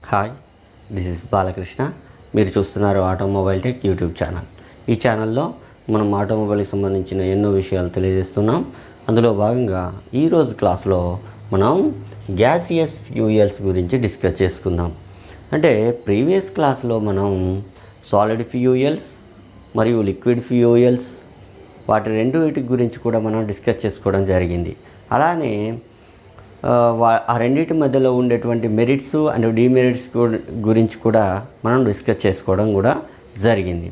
Hi, this is Balakrishna. మీరు చూస్తున్నారు automobile tech YouTube channel. ఈ ఛానల్లో మనం ఆటోమొబైల్కి సంబంధించిన ఎన్నో విషయాలు తెలియజేస్తున్నాం. అందులో భాగంగా ఈరోజు క్లాస్లో మనం గ్యాసియస్ ఫ్యూయల్స్ గురించి డిస్కస్ చేసుకుందాం. అంటే ప్రీవియస్ క్లాస్లో మనం సాలిడ్ ఫ్యూయల్స్ మరియు లిక్విడ్ ఫ్యూయల్స్ వాటి వీటి గురించి కూడా మనం డిస్కస్ చేసుకోవడం జరిగింది. అలానే ఆ రెండింటి మధ్యలో ఉండేటువంటి మెరిట్స్ అండ్ డిమెరిట్స్ గురించి కూడా మనం డిస్కస్ చేసుకోవడం కూడా జరిగింది.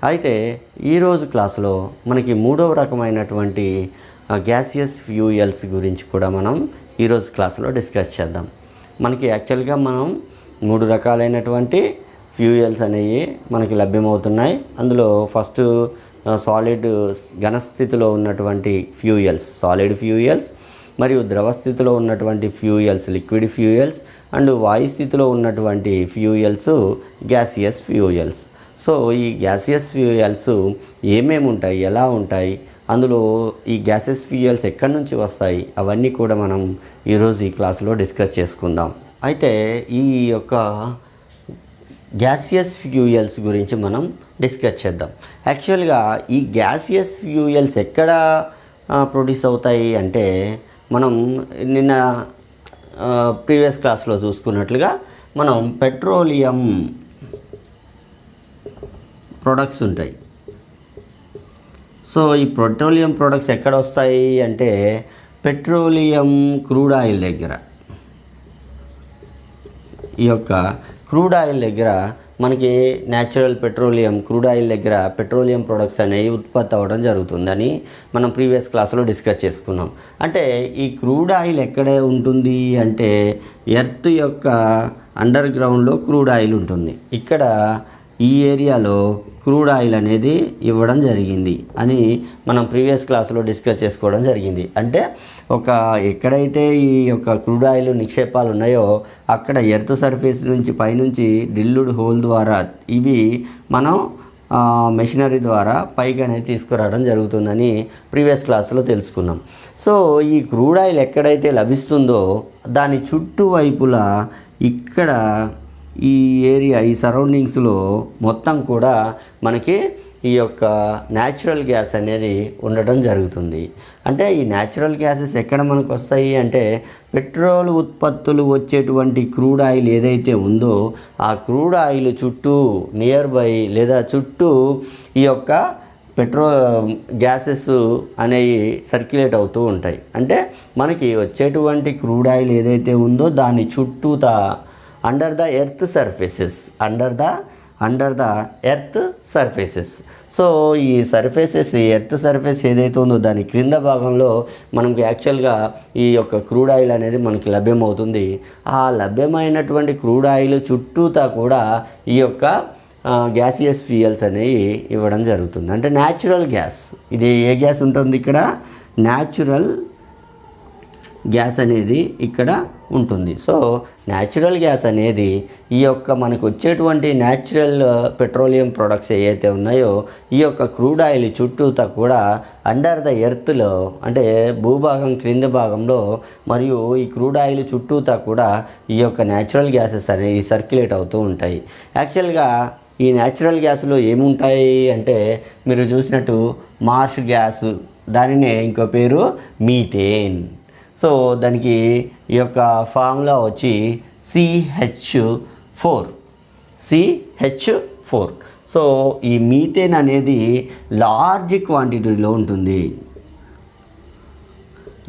అయితే ఈరోజు క్లాసులో మనకి మూడవ రకమైనటువంటి గ్యాసియస్ ఫ్యూయల్స్ గురించి కూడా మనం ఈరోజు క్లాసులో డిస్కస్ చేద్దాం. మనకి యాక్చువల్గా మనం 3 రకాలైనటువంటి ఫ్యూయల్స్ అనేవి మనకి లభ్యమవుతున్నాయి. అందులో ఫస్ట్ సాలిడ్ ఘనస్థితిలో ఉన్నటువంటి ఫ్యూయల్స్ సాలిడ్ ఫ్యూయల్స్, మరియు ద్రవ స్థితిలో ఉన్నటువంటి ఫ్యూయల్స్ లిక్విడ్ ఫ్యూయల్స్, అండ్ వాయు స్థితిలో ఉన్నటువంటి ఫ్యూయల్స్ గ్యాసియస్ ఫ్యూయల్స్. సో ఈ గ్యాసియస్ ఫ్యూయల్స్ ఏమేమి ఉంటాయి, ఎలా ఉంటాయి, అందులో ఈ గ్యాసియస్ ఫ్యూయల్స్ ఎక్కడి నుంచి వస్తాయి, అవన్నీ కూడా మనం ఈరోజు ఈ క్లాస్లో డిస్కస్ చేసుకుందాం. అయితే ఈ యొక్క గ్యాసియస్ ఫ్యూయల్స్ గురించి మనం డిస్కస్ చేద్దాం. యాక్చువల్గా ఈ గ్యాసియస్ ఫ్యూయల్స్ ఎక్కడ ప్రొడ్యూస్ అవుతాయి అంటే, మనం నిన్న ప్రీవియస్ క్లాస్లో చూసుకున్నట్లుగా మనం పెట్రోలియం ప్రొడక్ట్స్ ఉంటాయి. సో ఈ పెట్రోలియం ప్రొడక్ట్స్ ఎక్కడ వస్తాయి అంటే పెట్రోలియం క్రూడ్ ఆయిల్ దగ్గర, ఈ యొక్క క్రూడ్ ఆయిల్ దగ్గర మనకి న్యాచురల్ పెట్రోలియం క్రూడ్ ఆయిల్ దగ్గర పెట్రోలియం ప్రొడక్ట్స్ అనేవి ఉత్పత్తి అవ్వడం జరుగుతుందని మనం ప్రీవియస్ క్లాస్లో డిస్కస్ చేసుకున్నాం. అంటే ఈ క్రూడ్ ఆయిల్ ఎక్కడే ఉంటుంది అంటే ఎర్త్ యొక్క అండర్ గ్రౌండ్లో క్రూడ్ ఆయిల్ ఉంటుంది. ఇక్కడ ఈ ఏరియాలో క్రూడ్ ఆయిల్ అనేది ఇవ్వడం జరిగింది అని మనం ప్రీవియస్ క్లాస్లో డిస్కస్ చేసుకోవడం జరిగింది. అంటే ఎక్కడైతే ఈ యొక్క క్రూడ్ ఆయిల్ నిక్షేపాలు ఉన్నాయో అక్కడ ఎర్త్ సర్ఫేస్ నుంచి పైనుంచి డ్రిల్డ్ హోల్ ద్వారా ఇవి మనం మెషినరీ ద్వారా పైకి అనేది తీసుకురావడం జరుగుతుందని ప్రీవియస్ క్లాస్లో తెలుసుకున్నాం. సో ఈ క్రూడ్ ఆయిల్ ఎక్కడైతే లభిస్తుందో దాని చుట్టువైపులా ఇక్కడ ఈ ఏరియా ఈ సరౌండింగ్స్లో మొత్తం కూడా మనకి ఈ యొక్క న్యాచురల్ గ్యాస్ అనేది ఉండటం జరుగుతుంది. అంటే ఈ న్యాచురల్ గ్యాసెస్ ఎక్కడ మనకు వస్తాయి అంటే పెట్రోల్ ఉత్పత్తులు వచ్చేటువంటి క్రూడ్ ఆయిల్ ఏదైతే ఉందో ఆ క్రూడ్ ఆయిల్ చుట్టూ నియర్ బై లేదా చుట్టూ ఈ యొక్క గ్యాసెస్ అనేవి సర్క్యులేట్ అవుతూ ఉంటాయి. అంటే మనకి వచ్చేటువంటి క్రూడ్ ఆయిల్ ఏదైతే ఉందో దాని చుట్టూతా under the earth surfaces earth surfaces. So ఈ సర్ఫేసెస్ ఎర్త్ సర్ఫేస్ ఏదైతే ఉందో దాని క్రింద భాగంలో మనకి యాక్చువల్గా ఈ యొక్క క్రూడ్ ఆయిల్ అనేది మనకి లభ్యమవుతుంది. ఆ లభ్యమైనటువంటి క్రూడ్ ఆయిల్ చుట్టూతా కూడా ఈ యొక్క గ్యాసియస్ ఫ్యూయల్స్ అనేవి ఇవ్వడం జరుగుతుంది. అంటే న్యాచురల్ గ్యాస్, ఇది ఏ గ్యాస్ ఉంటుంది ఇక్కడ న్యాచురల్ గ్యాస్ అనేది ఇక్కడ ఉంటుంది. సో న్యాచురల్ గ్యాస్ అనేది ఈ యొక్క మనకు వచ్చేటువంటి న్యాచురల్ పెట్రోలియం ప్రొడక్ట్స్ ఏవైతే ఉన్నాయో ఈ యొక్క క్రూడ్ ఆయిల్ చుట్టూతా కూడా అండర్ ద ఎర్త్లో అంటే భూభాగం క్రింది భాగంలో మరియు ఈ క్రూడ్ ఆయిల్ చుట్టూతా కూడా ఈ యొక్క న్యాచురల్ గ్యాసెస్ అనేవి సర్క్యులేట్ అవుతూ ఉంటాయి. యాక్చువల్గా ఈ న్యాచురల్ గ్యాస్లో ఏముంటాయి అంటే మీరు చూసినట్టు మార్ష్ గ్యాస్, దానినే ఇంకో పేరు మీథేన్. సో దానికి ఈ యొక్క ఫార్ములా వచ్చి CH4. సో ఈ మీథేన్ అనేది లార్జ్ క్వాంటిటీలో ఉంటుంది.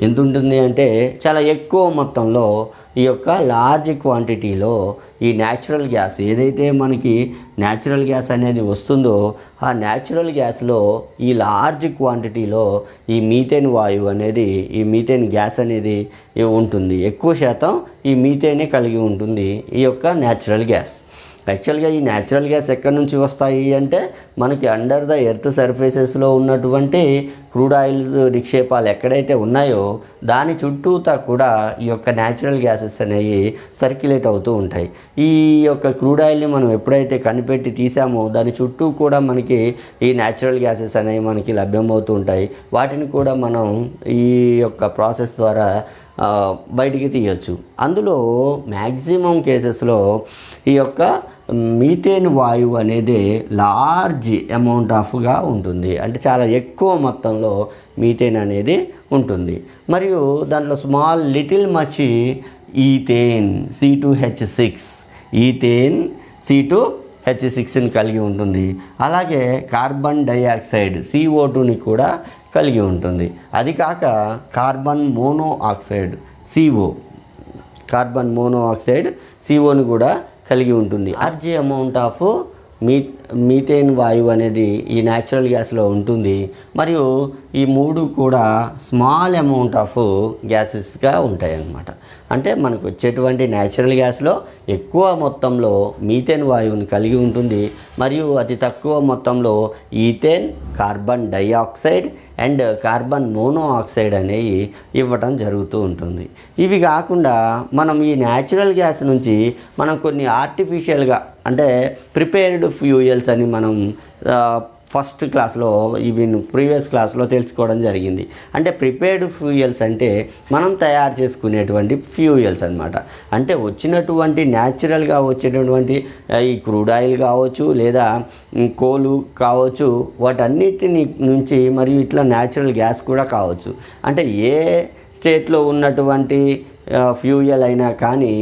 ఎంత ఉంటుంది అంటే చాలా ఎక్కువ మొత్తంలో ఈ యొక్క లార్జ్ క్వాంటిటీలో ఈ న్యాచురల్ గ్యాస్ ఏదైతే మనకి న్యాచురల్ గ్యాస్ అనేది వస్తుందో ఆ న్యాచురల్ గ్యాస్లో ఈ లార్జ్ క్వాంటిటీలో ఈ మీథేన్ వాయువు అనేది ఈ మీథేన్ గ్యాస్ అనేది ఉంటుంది. ఎక్కువ శాతం ఈ మీథేనే కలిగి ఉంటుంది ఈ యొక్క న్యాచురల్ గ్యాస్. యాక్చువల్గా ఈ న్యాచురల్ గ్యాస్ ఎక్కడి నుంచి వస్తాయి అంటే మనకి అండర్ ద ఎర్త్ సర్ఫేసెస్లో ఉన్నటువంటి క్రూడ్ ఆయిల్స్ నిక్షేపాలు ఎక్కడైతే ఉన్నాయో దాని చుట్టూతా కూడా ఈ యొక్క న్యాచురల్ గ్యాసెస్ అనేవి సర్క్యులేట్ అవుతూ ఉంటాయి. ఈ యొక్క క్రూడ్ ఆయిల్ని మనం ఎప్పుడైతే కనిపెట్టి తీసామో దాని చుట్టూ కూడా మనకి ఈ న్యాచురల్ గ్యాసెస్ అనేవి మనకి లభ్యమవుతూ ఉంటాయి. వాటిని కూడా మనం ఈ యొక్క ప్రాసెస్ ద్వారా బయటికి తీయొచ్చు. అందులో మ్యాక్సిమం కేసెస్లో ఈ యొక్క మీథేన్ వాయువు అనేది లార్జ్ అమౌంట్ ఆఫ్గా ఉంటుంది. అంటే చాలా ఎక్కువ మొత్తంలో మీథేన్ అనేది ఉంటుంది. మరియు దాంట్లో small little much ethane C2H6 ethane C2H6ని కలిగి ఉంటుంది. అలాగే కార్బన్ డైఆక్సైడ్ CO2ని కూడా కలిగి ఉంటుంది. అది కాక కార్బన్ మోనోఆక్సైడ్ కార్బన్ మోనోఆక్సైడ్ COని కూడా కలిగి ఉంటుంది. లార్జ్ అమౌంట్ ఆఫ్ మీథేన్ వాయువు అనేది ఈ న్యాచురల్ గ్యాస్లో ఉంటుంది. మరియు ఈ మూడు కూడా స్మాల్ అమౌంట్ ఆఫ్ గ్యాసెస్గా ఉంటాయి అన్నమాట. అంటే మనకు వచ్చేటువంటి న్యాచురల్ గ్యాస్లో ఎక్కువ మొత్తంలో మీథేన్ వాయువుని కలిగి ఉంటుంది. మరియు అతి తక్కువ మొత్తంలో ethane, carbon dioxide and carbon monoxide అనేవి ఇవ్వటం జరుగుతూ ఉంటుంది. ఇవి కాకుండా మనం ఈ న్యాచురల్ గ్యాస్ నుంచి మనం కొన్ని ఆర్టిఫిషియల్గా అంటే ప్రిపేర్డ్ ఫ్యూయల్స్ అని మనం ఫస్ట్ క్లాస్లో ప్రీవియస్ క్లాస్లో తెలుసుకోవడం జరిగింది. అంటే ప్రిపేర్డ్ ఫ్యూయల్స్ అంటే మనం తయారు చేసుకునేటువంటి ఫ్యూయల్స్ అన్నమాట. అంటే వచ్చినటువంటి న్యాచురల్గా వచ్చేటటువంటి ఈ క్రూడ్ ఆయిల్ కావచ్చు లేదా కోలు కావచ్చు, వాటన్నిటిని నుంచి మరియు ఇట్లా న్యాచురల్ గ్యాస్ కూడా కావచ్చు. అంటే ఏ స్టేట్లో ఉన్నటువంటి ఫ్యూయల్ అయినా కానీ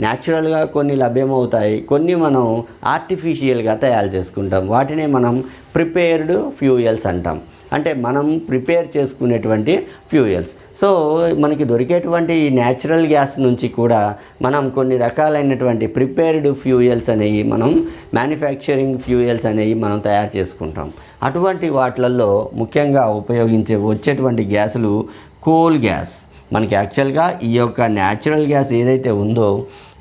న్యాచురల్గా కొన్ని లభ్యమవుతాయి, కొన్ని మనం ఆర్టిఫిషియల్గా తయారు చేసుకుంటాం. వాటినే మనం ప్రిపేర్డ్ ఫ్యూయల్స్ అంటాం. అంటే మనం ప్రిపేర్ చేసుకునేటువంటి ఫ్యూయల్స్. సో మనకి దొరికేటువంటి ఈ న్యాచురల్ గ్యాస్ నుంచి కూడా మనం కొన్ని రకాలైనటువంటి ప్రిపేర్డ్ ఫ్యూయల్స్ అనేవి మనం మ్యానుఫ్యాక్చరింగ్ ఫ్యూయల్స్ అనేవి మనం తయారు చేసుకుంటాం. అటువంటి వాటిలలో ముఖ్యంగా వచ్చేటువంటి గ్యాసులు కోల్ గ్యాస్. మనకి యాక్చువల్గా ఈ యొక్క న్యాచురల్ గ్యాస్ ఏదైతే ఉందో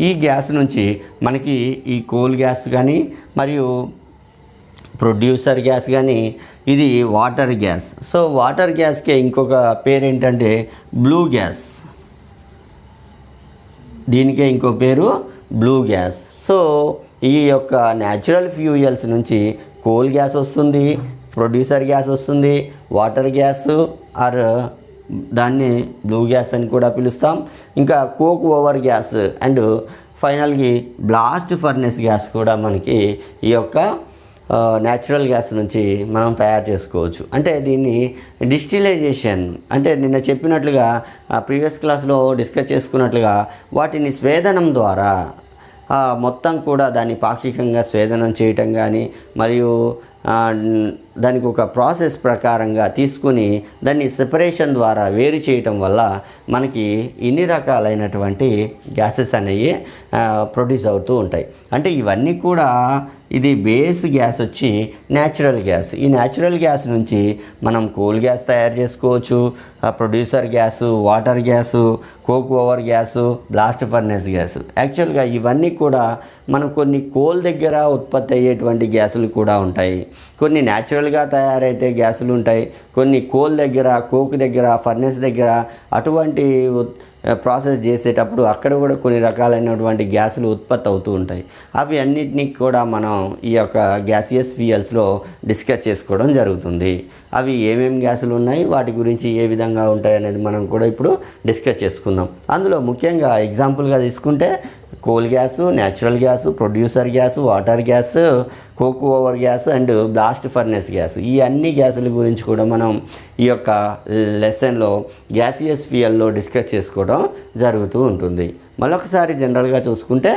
ఈ గ్యాస్ నుంచి మనకి ఈ కోల్ గ్యాస్ కానీ మరియు ప్రొడ్యూసర్ గ్యాస్ కానీ ఇది వాటర్ గ్యాస్. సో వాటర్ గ్యాస్కే ఇంకొక పేరు ఏంటంటే బ్లూ గ్యాస్. దీనికే ఇంకో పేరు బ్లూ గ్యాస్. సో ఈ యొక్క న్యాచురల్ ఫ్యూయల్స్ నుంచి కోల్ గ్యాస్ వస్తుంది, ప్రొడ్యూసర్ గ్యాస్ వస్తుంది, వాటర్ గ్యాస్ ఆర్ దాన్ని బ్లూ గ్యాస్ అని కూడా పిలుస్తాం. ఇంకా కోక్ ఓవర్ గ్యాస్ అండ్ ఫైనల్కి బ్లాస్ట్ ఫర్నెస్ గ్యాస్ కూడా మనకి ఈ యొక్క న్యాచురల్ గ్యాస్ నుంచి మనం తయారు చేసుకోవచ్చు. అంటే దీన్ని డిస్టిలైజేషన్ అంటే నిన్న చెప్పినట్లుగా ప్రీవియస్ క్లాస్లో డిస్కస్ చేసుకున్నట్లుగా వాటిని స్వేదనం ద్వారా మొత్తం కూడా దాన్ని పాక్షికంగా స్వేదనం చేయటం కానీ మరియు దానికి ఒక ప్రాసెస్ ప్రకారంగా తీసుకుని దాన్ని సెపరేషన్ ద్వారా వేరు చేయటం వల్ల మనకి ఇన్ని రకాలైనటువంటి గ్యాసెస్ అనేవి ప్రొడ్యూస్ అవుతూ ఉంటాయి. అంటే ఇవన్నీ కూడా ఇది బేస్ గ్యాస్ వచ్చి న్యాచురల్ గ్యాస్. ఈ న్యాచురల్ గ్యాస్ నుంచి మనం కోల్ గ్యాస్ తయారు చేసుకోవచ్చు, producer gas, water gas, coke over gas, blast furnace gas. యాక్చువల్గా ఇవన్నీ కూడా మనం కొన్ని కోల్ దగ్గర ఉత్పత్తి అయ్యేటువంటి గ్యాసులు కూడా ఉంటాయి, కొన్ని న్యాచురల్గా తయారైతే గ్యాసులు ఉంటాయి, కొన్ని కోల్ దగ్గర, కోక్ దగ్గర, ఫర్నెస్ దగ్గర అటువంటి ప్రాసెస్ చేసేటప్పుడు అక్కడ కూడా కొన్ని రకాలైనటువంటి గ్యాసులు ఉత్పత్తి అవుతూ ఉంటాయి. అవి అన్నిటినీ కూడా మనం ఈ యొక్క గ్యాసియస్ ఫ్యూయల్స్లో డిస్కస్ చేసుకోవడం జరుగుతుంది. అవి ఏమేమి గ్యాసులు ఉన్నాయి, వాటి గురించి ఏ విధంగా ఉంటాయి అనేది మనం కూడా ఇప్పుడు డిస్కస్ చేసుకుందాం. అందులో ముఖ్యంగా ఎగ్జాంపుల్గా తీసుకుంటే coal gas, natural gas, producer gas, water gas, coke oven gas and blast furnace gas. ఈ అన్ని గ్యాసుల గురించి కూడా మనం ఈ యొక్క లెసన్లో గ్యాసియస్ ఫ్యూయల్లో డిస్కస్ చేసుకోవడం జరుగుతూ ఉంటుంది. మరొకసారి జనరల్గా చూసుకుంటే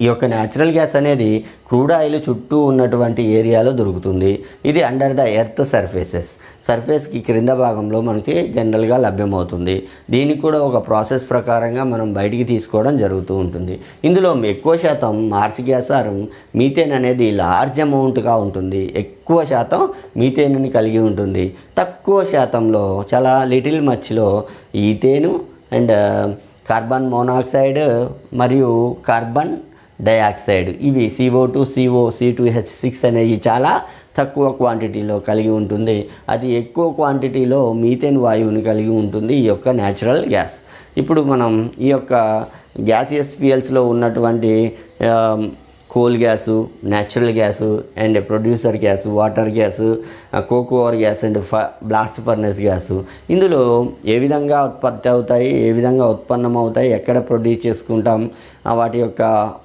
ఈ యొక్క న్యాచురల్ గ్యాస్ అనేది క్రూడ్ ఆయిల్ చుట్టూ ఉన్నటువంటి ఏరియాలో దొరుకుతుంది. ఇది అండర్ ద ఎర్త్ సర్ఫేస్కి క్రింద భాగంలో మనకి జనరల్గా లభ్యమవుతుంది. దీనికి కూడా ఒక ప్రాసెస్ ప్రకారంగా మనం బయటికి తీసుకోవడం జరుగుతూ ఉంటుంది. ఇందులో ఎక్కువ శాతం మార్స్ గ్యాస్ ఆర్ మీథేన్ అనేది లార్జ్ అమౌంట్గా ఉంటుంది. ఎక్కువ శాతం మీథేన్ని కలిగి ఉంటుంది. తక్కువ శాతంలో చాలా little మచ్లో ethane and carbon monoxide మరియు కార్బన్ డైఆక్సైడ్ ఇవి CO2, CO, C2H6 అనేవి చాలా తక్కువ క్వాంటిటీలో కలిగి ఉంటుంది. అది ఎక్కువ క్వాంటిటీలో మీథేన్ వాయువుని కలిగి ఉంటుంది ఈ యొక్క న్యాచురల్ గ్యాస్. ఇప్పుడు మనం ఈ యొక్క గ్యాసియస్ ఫ్యూయల్స్లో ఉన్నటువంటి coal gas, natural gas and producer gas, water gas, coke oven gas and blast furnace gas. ఇందులో ఏ విధంగా ఉత్పత్తి అవుతాయి, ఏ విధంగా ఉత్పన్నం అవుతాయి, ఎక్కడ ప్రొడ్యూస్ చేసుకుంటాం,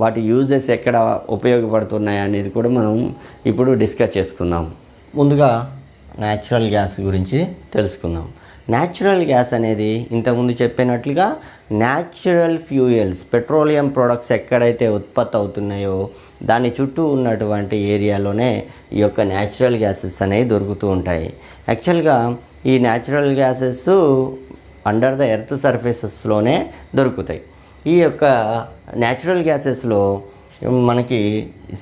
వాటి యూజెస్ ఎక్కడ ఉపయోగపడుతున్నాయి అనేది కూడా మనం ఇప్పుడు డిస్కస్ చేసుకుందాం. ముందుగా న్యాచురల్ గ్యాస్ గురించి తెలుసుకుందాం. న్యాచురల్ గ్యాస్ అనేది ఇంతకుముందు చెప్పినట్లుగా న్యాచురల్ ఫ్యూయల్స్, పెట్రోలియం ప్రొడక్ట్స్ ఎక్కడైతే ఉత్పత్తి అవుతున్నాయో దాని చుట్టూ ఉన్నటువంటి ఏరియాలోనే ఈ యొక్క న్యాచురల్ గ్యాసెస్ అనేవి దొరుకుతూ ఉంటాయి. యాక్చువల్గా ఈ natural gases under the earth సర్ఫేసెస్లోనే దొరుకుతాయి. ఈ యొక్క న్యాచురల్ గ్యాసెస్లో మనకి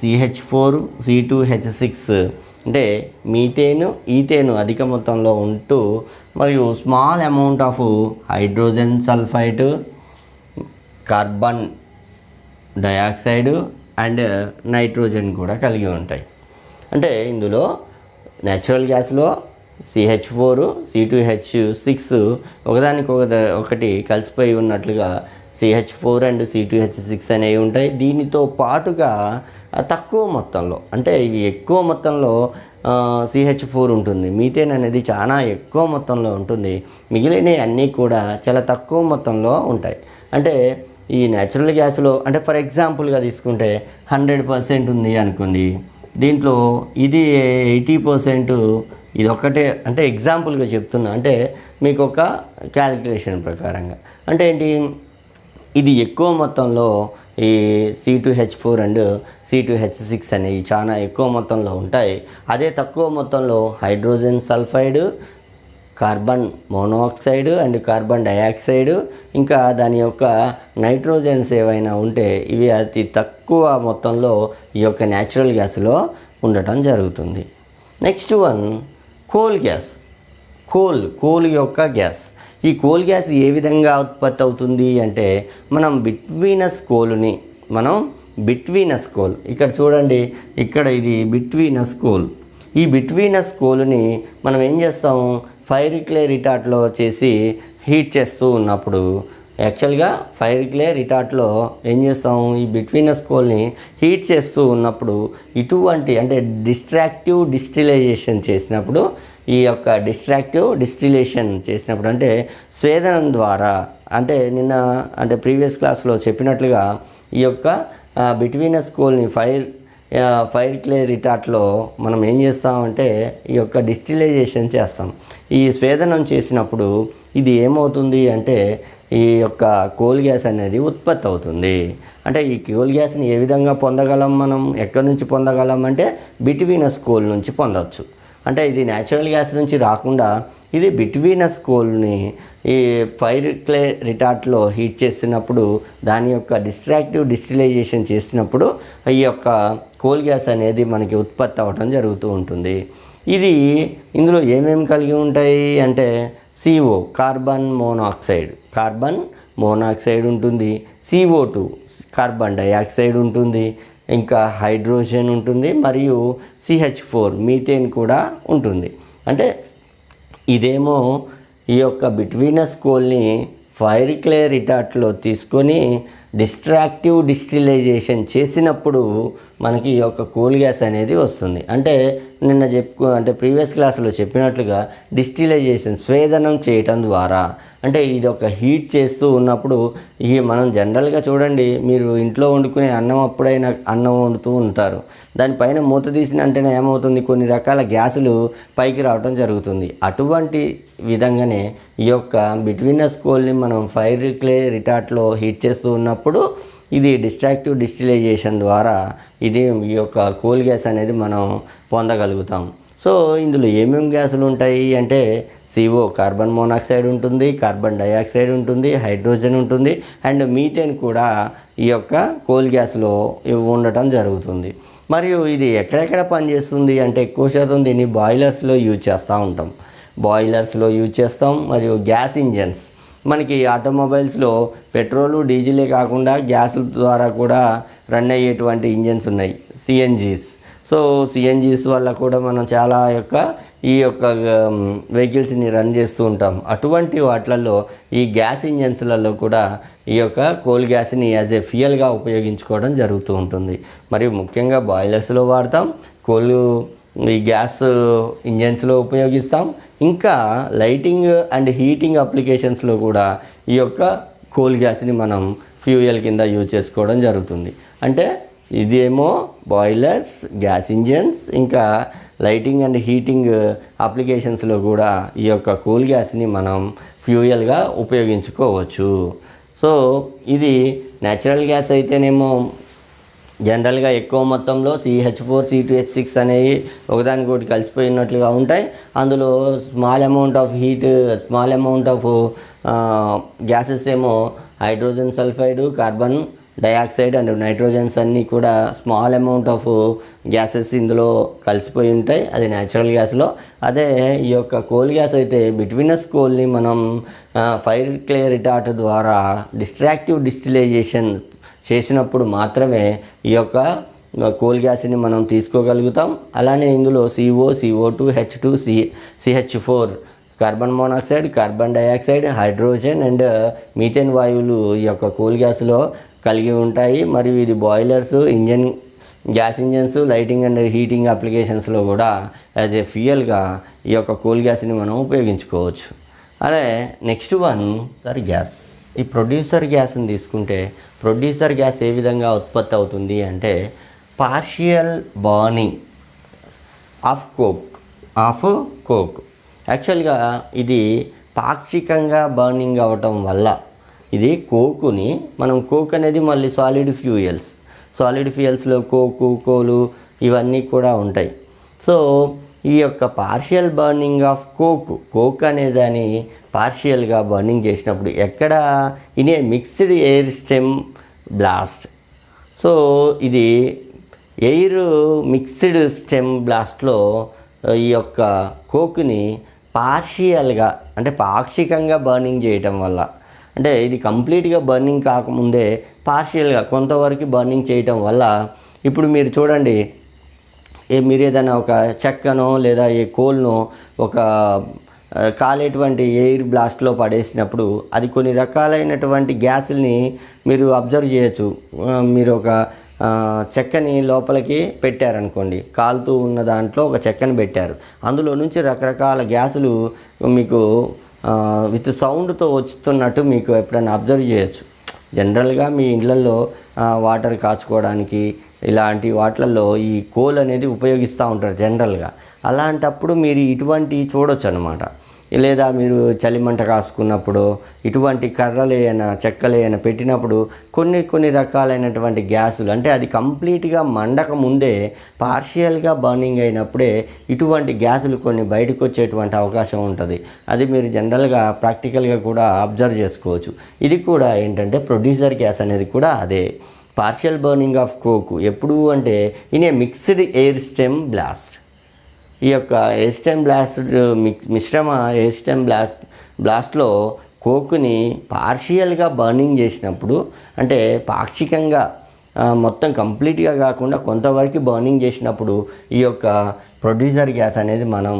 CH4, C2H6 అంటే మీథేను, ఈథేను అధిక మొత్తంలో ఉంటూ మరియు small amount of hydrogen sulphide, carbon dioxide and nitrogen కూడా కలిగి ఉంటాయి. అంటే ఇందులో న్యాచురల్ గ్యాస్లో CH4, C2H6 ఒకటి కలిసిపోయి ఉన్నట్లుగా CH4 అండ్ C2H6 అనేవి ఉంటాయి. దీనితో పాటుగా తక్కువ మొత్తంలో, అంటే ఇవి ఎక్కువ మొత్తంలో CH4 ఉంటుంది, మీథేన్ అనేది చాలా ఎక్కువ మొత్తంలో ఉంటుంది, మిగిలినవి అన్నీ కూడా చాలా తక్కువ మొత్తంలో ఉంటాయి. అంటే ఈ న్యాచురల్ గ్యాస్లో అంటే ఫర్ ఎగ్జాంపుల్గా తీసుకుంటే 100% ఉంది అనుకోండి, దీంట్లో ఇది 80%, ఇది ఒక్కటే. అంటే ఎగ్జాంపుల్గా చెప్తున్నా, అంటే మీకు ఒక క్యాలిక్యులేషన్ ప్రకారంగా. అంటే ఏంటి, ఇది ఎక్కువ మొత్తంలో ఈ C2H4 అండ్ C2H6 అనేవి చాలా ఎక్కువ మొత్తంలో ఉంటాయి. అదే తక్కువ మొత్తంలో hydrogen sulphide, carbon monoxide and carbon dioxide, ఇంకా దాని యొక్క నైట్రోజన్స్ ఏవైనా ఉంటే ఇవి అతి తక్కువ మొత్తంలో ఈ యొక్క న్యాచురల్ గ్యాస్లో ఉండటం జరుగుతుంది. Next one coal gas. Coal యొక్క గ్యాస్. ఈ కోల్ గ్యాస్ ఏ విధంగా ఉత్పత్తి అవుతుంది అంటే మనం బిట్వీనస్ కోల్ ఇక్కడ చూడండి, ఇక్కడ ఇది బిట్వీనస్ కోల్. ఈ బిట్వీనస్ కోల్ని మనం ఏం చేస్తాము, ఫైర్ క్లే రిటార్ట్లో చేసి హీట్ చేస్తూ ఉన్నప్పుడు, యాక్చువల్గా ఫైర్ క్లే రిటార్ట్లో ఏం చేస్తాము, ఈ బిట్వీనస్ కోల్ని హీట్ చేస్తూ ఉన్నప్పుడు ఇటువంటి అంటే డిస్ట్రాక్టివ్ డిస్టిలైజేషన్ చేసినప్పుడు, ఈ యొక్క డిస్టిలేషన్ చేసినప్పుడు అంటే స్వేదనం ద్వారా, అంటే ప్రీవియస్ క్లాస్లో చెప్పినట్లుగా ఈ యొక్క బిట్వీనస్ కోల్ని ఫైర్ క్లే రిటార్ట్లో మనం ఏం చేస్తామంటే ఈ యొక్క డిస్టిలైజేషన్ చేస్తాం. ఈ స్వేదనం చేసినప్పుడు ఇది ఏమవుతుంది అంటే ఈ యొక్క కోల్ గ్యాస్ అనేది ఉత్పత్తి అవుతుంది. అంటే ఈ కోల్ గ్యాస్ని ఏ విధంగా పొందగలం, మనం ఎక్కడి నుంచి పొందగలం అంటే బిట్వీనస్ కోల్ నుంచి పొందవచ్చు. అంటే ఇది న్యాచురల్ గ్యాస్ నుంచి రాకుండా ఇది బిట్వీనస్ కోల్ని ఈ ఫైర్ క్లే రిటార్ట్లో హీట్ చేస్తున్నప్పుడు, దాని యొక్క డిస్ట్రాక్టివ్ డిస్టిలైజేషన్ చేసినప్పుడు ఈ యొక్క కోల్ గ్యాస్ అనేది మనకి ఉత్పత్తి అవ్వడం జరుగుతూ ఉంటుంది. ఇది ఇందులో ఏమేమి కలిగి ఉంటాయి అంటే CO కార్బన్ మోనాక్సైడ్ ఉంటుంది, CO2 కార్బన్ డయాక్సైడ్ ఉంటుంది, ఇంకా హైడ్రోజన్ ఉంటుంది, మరియు CH4 మీథేన్ కూడా ఉంటుంది. అంటే ఇదేమో ఈ యొక్క బిట్వీనస్ కోల్ని ఫైర్ క్లే రిటార్ట్లో తీసుకొని డిస్ట్రాక్టివ్ డిస్టిలైజేషన్ చేసినప్పుడు మనకి ఈ యొక్క కోల్ గ్యాస్ అనేది వస్తుంది. అంటే అంటే ప్రీవియస్ క్లాస్లో చెప్పినట్లుగా డిస్టిలైజేషన్ స్వేదనం చేయటం ద్వారా, అంటే ఇది ఒక హీట్ చేస్తూ ఉన్నప్పుడు మనం జనరల్గా చూడండి, మీరు ఇంట్లో వండుకునే అన్నం వండుతూ ఉంటారు, దానిపైన మూత తీసిన వెంటనే ఏమవుతుంది, కొన్ని రకాల గ్యాసులు పైకి రావడం జరుగుతుంది. అటువంటి విధంగానే ఈ యొక్క బిట్వీనస్ కోల్ని మనం ఫైర్ క్లే రిటార్ట్లో హీట్ చేస్తూ ఉన్నప్పుడు ఇది డిస్ట్రాక్టివ్ డిస్టిలైజేషన్ ద్వారా ఈ యొక్క కోల్ గ్యాస్ అనేది మనం పొందగలుగుతాం. సో ఇందులో ఏమేమి గ్యాసులు ఉంటాయి అంటే CO కార్బన్ మోనాక్సైడ్ ఉంటుంది, కార్బన్ డయాక్సైడ్ ఉంటుంది, హైడ్రోజన్ ఉంటుంది అండ్ మీథేన్ కూడా ఈ యొక్క కోల్ గ్యాస్లో ఉండటం జరుగుతుంది. మరియు ఇది ఎక్కడెక్కడ పనిచేస్తుంది అంటే ఎక్కువ శాతం దీన్ని బాయిలర్స్లో యూజ్ చేస్తాం. మరియు గ్యాస్ ఇంజన్స్, మనకి ఆటోమొబైల్స్లో పెట్రోలు డీజిలే కాకుండా గ్యాస్ ద్వారా కూడా రన్ అయ్యేటువంటి ఇంజన్స్ ఉన్నాయి, CNGs. సో CNGs వల్ల కూడా మనం చాలా యొక్క ఈ యొక్క వెహికల్స్ని రన్ చేస్తూ ఉంటాం. అటువంటి వాటిలలో ఈ గ్యాస్ ఇంజన్స్లలో కూడా ఈ యొక్క కోల్ గ్యాస్ని యాజ్ ఏ ఫ్యూయల్గా ఉపయోగించుకోవడం జరుగుతూ ఉంటుంది. మరియు ముఖ్యంగా బాయిలర్స్లో వాడతాం, ఈ గ్యాస్ ఇంజన్స్లో ఉపయోగిస్తాం. ఇంకా లైటింగ్ అండ్ హీటింగ్ అప్లికేషన్స్లో కూడా ఈ యొక్క కోల్ గ్యాస్ని మనం ఫ్యూయల్ కింద యూజ్ చేసుకోవడం జరుగుతుంది. అంటే ఇదేమో బాయిలర్స్, గ్యాస్ ఇంజన్స్, ఇంకా లైటింగ్ అండ్ హీటింగ్ అప్లికేషన్స్లో కూడా ఈ యొక్క కోల్ గ్యాస్ని మనం ఫ్యూయల్గా ఉపయోగించుకోవచ్చు. సో ఇది న్యాచురల్ గ్యాస్ అయితేనేమో జనరల్గా ఎక్కువ మొత్తంలో CH4 C2H6 అనేవి ఒకదానికొకటి కలిసిపోయినట్లుగా ఉంటాయి. అందులో small amount of heat, small amount of gases ఏమో hydrogen sulphide, carbon dioxide and nitrogens అన్నీ కూడా స్మాల్ అమౌంట్ ఆఫ్ గ్యాసెస్ ఇందులో కలిసిపోయి ఉంటాయి, అది న్యాచురల్ గ్యాస్లో. అదే ఈ యొక్క కోల్ గ్యాస్ అయితే బిట్వీనస్ కోల్ని మనం ఫైర్ క్లే రిటార్ట్ ద్వారా డిస్ట్రాక్టివ్ డిస్టిలైజేషన్ చేసినప్పుడు మాత్రమే ఈ యొక్క కోల్ గ్యాస్ని మనం తీసుకోగలుగుతాం. అలానే ఇందులో CO, CO2, H2, CH4 carbon monoxide, carbon dioxide, hydrogen and methane వాయువులు ఈ యొక్క కోల్ గ్యాస్లో కలిగి ఉంటాయి. మరియు ఇది boilers, gas engines, lighting and heating అప్లికేషన్స్లో కూడా యాజ్ ఏ ఫ్యూయల్గా ఈ యొక్క కోల్ గ్యాస్ని మనం ఉపయోగించుకోవచ్చు. అదే నెక్స్ట్ వన్ గ్యాస్. ఈ ప్రొడ్యూసర్ గ్యాస్ని తీసుకుంటే ప్రొడ్యూసర్ గ్యాస్ ఏ విధంగా ఉత్పత్తి అవుతుంది అంటే పార్షియల్ బర్నింగ్ ఆఫ్ కోక్. యాక్చువల్గా ఇది పాక్షికంగా బర్నింగ్ అవ్వటం వల్ల ఇది కోకుని కోక్ అనేది మళ్ళీ సాలిడ్ ఫ్యూయల్స్లో కోలు ఇవన్నీ కూడా ఉంటాయి. సో ఈ యొక్క పార్షియల్ బర్నింగ్ ఆఫ్ కోక్ అనే దాన్ని పార్షియల్గా బర్నింగ్ చేసినప్పుడు ఎక్కడ in a mixed air stem blast. So ఇది ఎయిర్ మిక్స్డ్ స్టెమ్ బ్లాస్ట్లో ఈ యొక్క కోక్ని పార్షియల్గా అంటే పాక్షికంగా బర్నింగ్ చేయటం వల్ల, అంటే ఇది కంప్లీట్గా బర్నింగ్ కాకముందే పార్షియల్గా కొంతవరకు బర్నింగ్ చేయటం వల్ల, ఇప్పుడు మీరు చూడండి, మీరు ఏదైనా ఒక చెక్కనో లేదా ఏ కోల్నో ఒక కాలేటువంటి ఎయిర్ బ్లాస్ట్లో పడేసినప్పుడు అది కొన్ని రకాలైనటువంటి గ్యాసుల్ని మీరు అబ్జర్వ్ చేయొచ్చు. మీరు ఒక చెక్కని లోపలికి పెట్టారనుకోండి, కాలుతూ ఉన్న దాంట్లో ఒక చెక్కని పెట్టారు, అందులో నుంచి రకరకాల గ్యాసులు మీకు విత్ సౌండ్తో వస్తున్నట్టు మీకు ఎప్పుడైనా అబ్జర్వ్ చేయొచ్చు. జనరల్గా మీ ఇళ్ళల్లో వాటర్ కాచుకోవడానికి ఇలాంటి వాటిల్లో ఈ కోల్ అనేది ఉపయోగిస్తూ ఉంటారు జనరల్గా. అలాంటప్పుడు మీరు ఇటువంటి చూడొచ్చు అనమాట. లేదా మీరు చలిమంట కాసుకున్నప్పుడు ఇటువంటి చెక్కలేనా పెట్టినప్పుడు కొన్ని రకాలైనటువంటి గ్యాసులు, అంటే అది కంప్లీట్గా మండక ముందే పార్షియల్గా బర్నింగ్ అయినప్పుడే ఇటువంటి గ్యాసులు కొన్ని బయటకు వచ్చేటువంటి అవకాశం ఉంటుంది. అది మీరు జనరల్గా ప్రాక్టికల్గా కూడా అబ్జర్వ్ చేసుకోవచ్చు. ఇది కూడా ఏంటంటే ప్రొడ్యూసర్ గ్యాస్ అనేది కూడా అదే పార్షియల్ బర్నింగ్ ఆఫ్ కోక్. ఎప్పుడు అంటే in a mixed air stem blast. ఈ యొక్క ఎయిర్ స్టెమ్ బ్లాస్ట్ మిశ్రమ ఎయిర్ స్టెమ్ బ్లాస్ట్లో కోక్ని పార్షియల్గా బర్నింగ్ చేసినప్పుడు, అంటే పాక్షికంగా మొత్తం కంప్లీట్గా కాకుండా కొంతవరకు బర్నింగ్ చేసినప్పుడు ఈ యొక్క ప్రొడ్యూసర్ గ్యాస్ అనేది మనం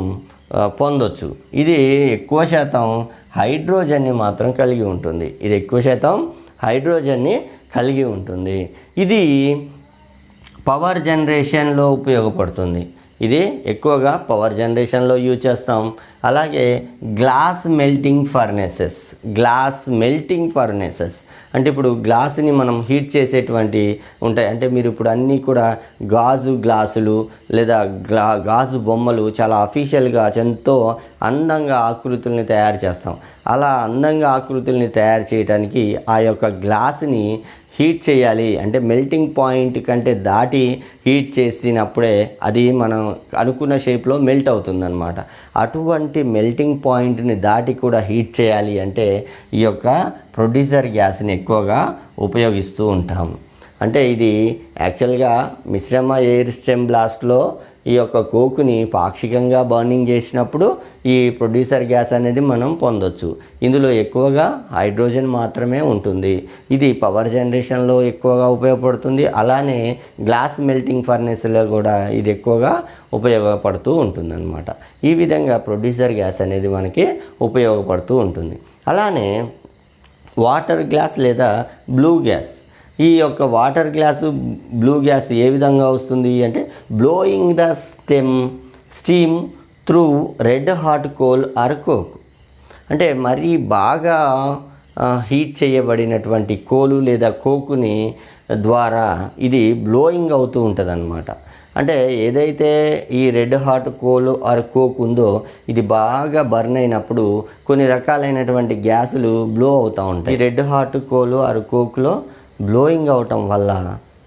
పొందొచ్చు. ఇది ఎక్కువ శాతం హైడ్రోజన్ని మాత్రం కలిగి ఉంటుంది. ఇది పవర్ జనరేషన్లో ఉపయోగపడుతుంది. ఇది ఎక్కువగా పవర్ జనరేషన్లో యూజ్ చేస్తాం. అలాగే గ్లాస్ మెల్టింగ్ ఫర్నేసెస్ అంటే ఇప్పుడు గ్లాసుని మనం హీట్ చేసేటువంటి ఉంటాయి. అంటే మీరు ఇప్పుడు అన్నీ కూడా గాజు గ్లాసులు లేదా గాజు బొమ్మలు చాలా అఫీషియల్గా ఎంతో అందంగా ఆకృతుల్ని తయారు చేస్తాం. అలా అందంగా ఆకృతుల్ని తయారు చేయడానికి ఆ యొక్క గ్లాసుని హీట్ చేయాలి, అంటే మెల్టింగ్ పాయింట్ కంటే దాటి హీట్ చేసినప్పుడే అది మనం అనుకున్న షేప్లో మెల్ట్ అవుతుందన్నమాట. అటువంటి మెల్టింగ్ పాయింట్ని దాటి కూడా హీట్ చేయాలి అంటే ఈ యొక్క ప్రొడ్యూసర్ గ్యాస్ని ఎక్కువగా ఉపయోగిస్తూ ఉంటాం. అంటే ఇది యాక్చువల్గా మిశ్రమ ఎయిర్ స్టెమ్ బ్లాస్ట్లో ఈ యొక్క కోకుని పాక్షికంగా బర్నింగ్ చేసినప్పుడు ఈ ప్రొడ్యూసర్ గ్యాస్ అనేది మనం పొందొచ్చు. ఇందులో ఎక్కువగా హైడ్రోజన్ మాత్రమే ఉంటుంది. ఇది పవర్ జనరేషన్లో ఎక్కువగా ఉపయోగపడుతుంది. అలానే గ్లాస్ మెల్టింగ్ ఫర్నేస్లో కూడా ఇది ఎక్కువగా ఉపయోగపడుతూ ఉంటుంది అన్నమాట. ఈ విధంగా ప్రొడ్యూసర్ గ్యాస్ అనేది మనకి ఉపయోగపడుతూ ఉంటుంది. అలానే వాటర్ గ్లాస్ లేదా బ్లూ గ్యాస్. ఈ యొక్క వాటర్ గ్లాసు బ్లూ గ్యాస్ ఏ విధంగా వస్తుంది అంటే blowing the steam through red hot coal or coke. అంటే మరీ బాగా హీట్ చేయబడినటువంటి కోలు లేదా కోకుని ద్వారా ఇది బ్లోయింగ్ అవుతూ ఉంటుంది అన్నమాట. అంటే ఏదైతే ఈ red hot coal or coke ఉందో ఇది బాగా బర్న్ అయినప్పుడు కొన్ని రకాలైనటువంటి గ్యాసులు బ్లో అవుతూ ఉంటాయి. ఈ రెడ్ హాట్ కోల్ ఆర్ కోక్లో బ్లోయింగ్ అవటం వల్ల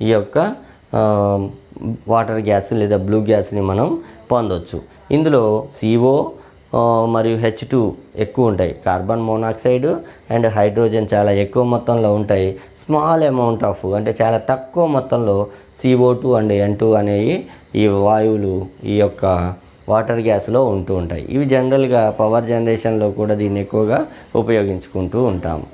ఈ యొక్క వాటర్ గ్యాస్ లేదా బ్లూ గ్యాస్ని మనం పొందొచ్చు. ఇందులో CO మరియు H2 ఎక్కువ ఉంటాయి. కార్బన్ మోనాక్సైడ్ అండ్ హైడ్రోజన్ చాలా ఎక్కువ మొత్తంలో ఉంటాయి. స్మాల్ అమౌంట్ ఆఫ్ అంటే చాలా తక్కువ మొత్తంలో CO2 అండ్ N2 అనేవి ఈ వాయువులు ఈ యొక్క వాటర్ గ్యాస్లో ఉంటూ ఉంటాయి. ఇవి జనరల్గా పవర్ జనరేషన్లో కూడా దీన్ని ఎక్కువగా ఉపయోగించుకుంటూ ఉంటాము.